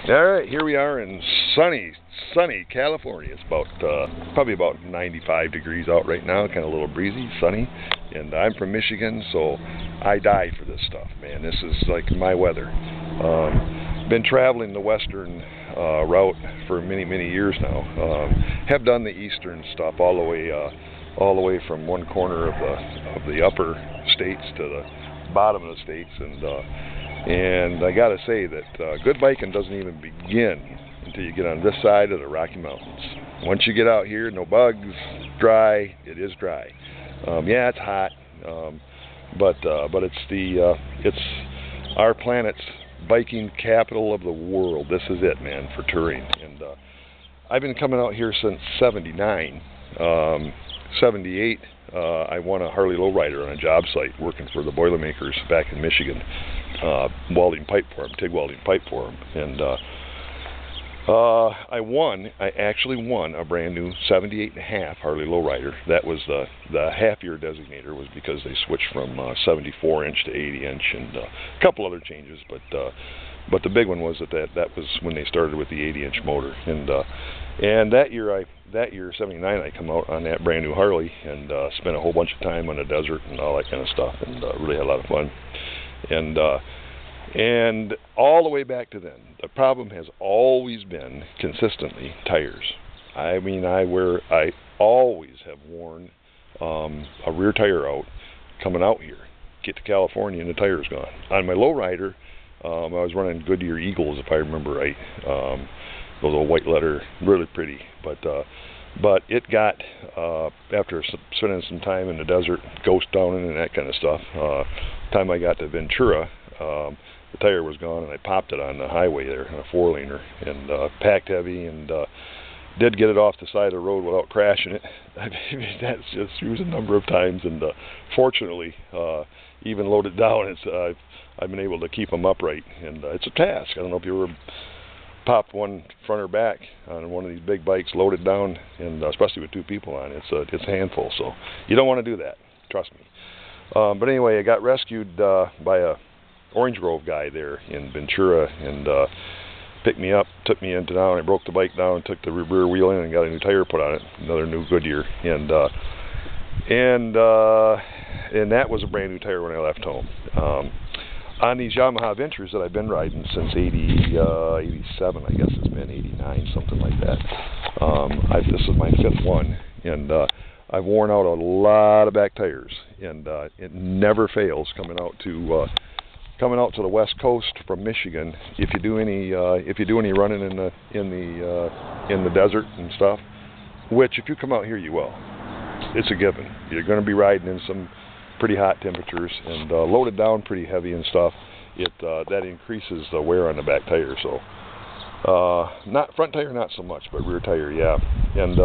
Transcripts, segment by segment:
Alright, here we are in sunny California. It's about probably about 95 degrees out right now, kind of a little breezy, sunny. And I'm from Michigan, so I die for this stuff, man. This is like my weather. Been traveling the western route for many years now. Have done the eastern stuff all the way from one corner of the upper states to the bottom of the states, and I gotta say that good biking doesn't even begin until you get on this side of the Rocky Mountains. Once you get out here, no bugs, dry. It is dry. Yeah, it's hot, but it's our planet's biking capital of the world. This is it, man, for touring. And I've been coming out here since '79. '78, I won a Harley lowrider on a job site working for the Boilermakers back in Michigan, welding pipe for them, TIG welding pipe for them. And I actually won a brand new 78.5 Harley lowrider. That was the half-year designator, was because they switched from 74-inch to 80-inch and a couple other changes, but the big one was that was when they started with the 80-inch motor. And that year, '79, I come out on that brand new Harley and spent a whole bunch of time on the desert and all that kind of stuff, and really had a lot of fun. And all the way back to then, the problem has always been consistently tires. I mean, I always have worn a rear tire out coming out here. Get to California and the tire's gone. On my lowrider, I was running Goodyear Eagles, if I remember right. Those little white letter, really pretty, but it got, after spending some time in the desert, ghost downing and that kind of stuff, time I got to Ventura, the tire was gone, and I popped it on the highway there on a 4-laner, and packed heavy, and did get it off the side of the road without crashing it. I mean, that's just used a number of times, and fortunately, even loaded down, I've been able to keep them upright, and it's a task. I don't know if you ever popped one front or back on one of these big bikes, loaded down, and especially with two people on it, it's a handful. So you don't want to do that, trust me. But anyway, I got rescued by a Orange Grove guy there in Ventura, and picked me up, took me into town. I broke the bike down, took the rear wheel in, and got a new tire put on it, another new Goodyear, and that was a brand new tire when I left home. On these Yamaha Ventures that I've been riding since 87, I guess it's been 89, something like that. This is my 5th one, and I've worn out a lot of back tires, and it never fails coming out to the West Coast from Michigan. If you do any running in the desert and stuff, which if you come out here you will, it's a given. You're going to be riding in some pretty hot temperatures and loaded down pretty heavy and stuff. That increases the wear on the back tire. So not front tire, not so much, but rear tire, yeah. And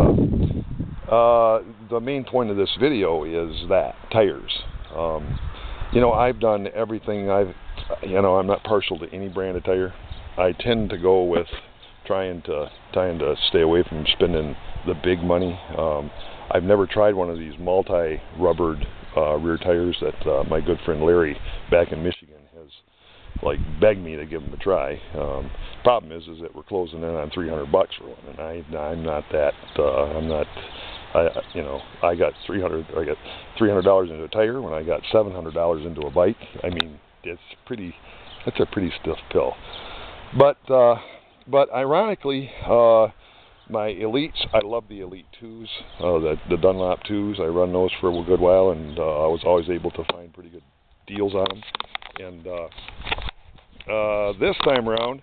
the main point of this video is that tires. You know, I've done everything. I'm not partial to any brand of tire. I tend to go with trying to stay away from spending the big money. I've never tried one of these multi-rubbered rear tires that my good friend Larry back in Michigan has begged me to give them a try. Problem is that we're closing in on $300 for one, and I'm not that. I got $300 into a tire when I got $700 into a bike. I mean, that's a pretty stiff pill. But ironically, my Elites, I love the Elite 2s, the Dunlop 2s. I run those for a good while, and I was always able to find pretty good deals on them. And this time around,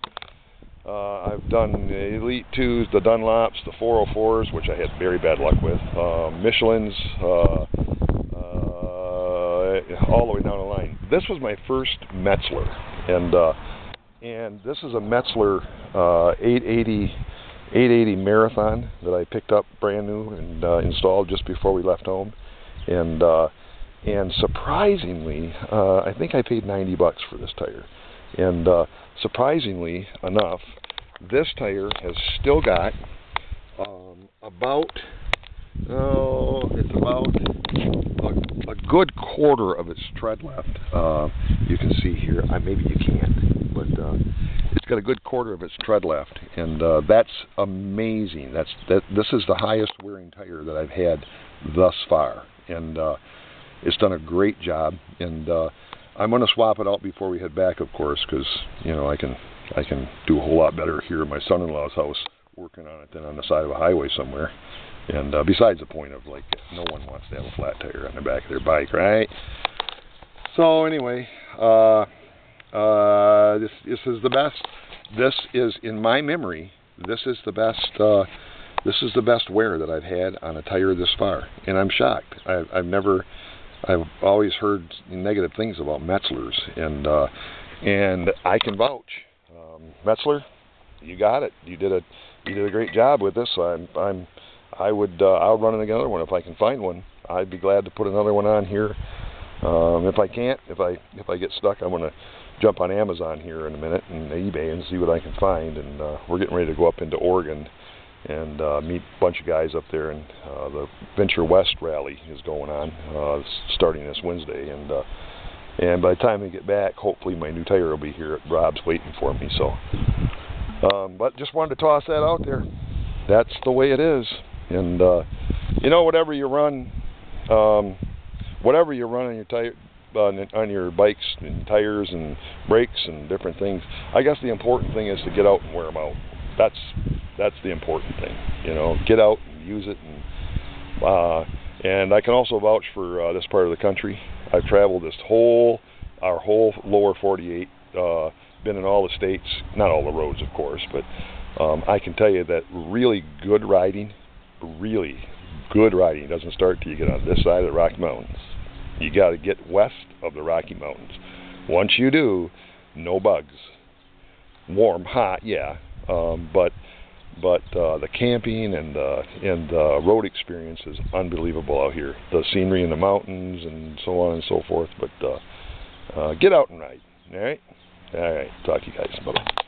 I've done the Elite 2s, the Dunlops, the 404s, which I had very bad luck with, Michellins, all the way down the line. This was my first Metzler, and this is a Metzler 880 Marathon that I picked up brand new and installed just before we left home, and surprisingly, I think I paid $90 for this tire, and surprisingly enough, this tire has still got about it's about a good quarter of its tread left. You can see here. Maybe you can't, but it's got a good quarter of its tread left, and that's amazing. This is the highest wearing tire that I've had thus far, and it's done a great job. And I'm going to swap it out before we head back, of course, because I can do a whole lot better here in my son-in-law's house working on it than on the side of a highway somewhere. And besides the point of, like, no one wants to have a flat tire on the back of their bike, right? So anyway, this is the best. This is, in my memory, this is the best. This is the best wear that I've had on a tire this far, and I'm shocked. I've always heard negative things about Metzlers, and I can vouch. Metzler, you got it. You did a great job with this. I'll run another one if I can find one. I'd be glad to put another one on here. If I can't, if I get stuck, I'm gonna jump on Amazon here in a minute and eBay and see what I can find. And we're getting ready to go up into Oregon and meet a bunch of guys up there. And the Venture West rally is going on, starting this Wednesday. And by the time we get back, hopefully my new tire will be here at Rob's waiting for me. So, but just wanted to toss that out there. That's the way it is. And whatever you run on your tire, on your bikes and tires and brakes and different things, I guess the important thing is to get out and wear them out. That's the important thing. Get out and use it. And I can also vouch for this part of the country. I've traveled our whole lower 48, been in all the states, not all the roads, of course, but I can tell you that really good riding doesn't start till you get on this side of the Rocky Mountains. You got to get west of the Rocky Mountains. Once you do, no bugs. Warm, hot, yeah, but the camping and the road experience is unbelievable out here. The scenery in the mountains and so on and so forth. But get out and ride. All right. Talk to you guys. Bye-bye.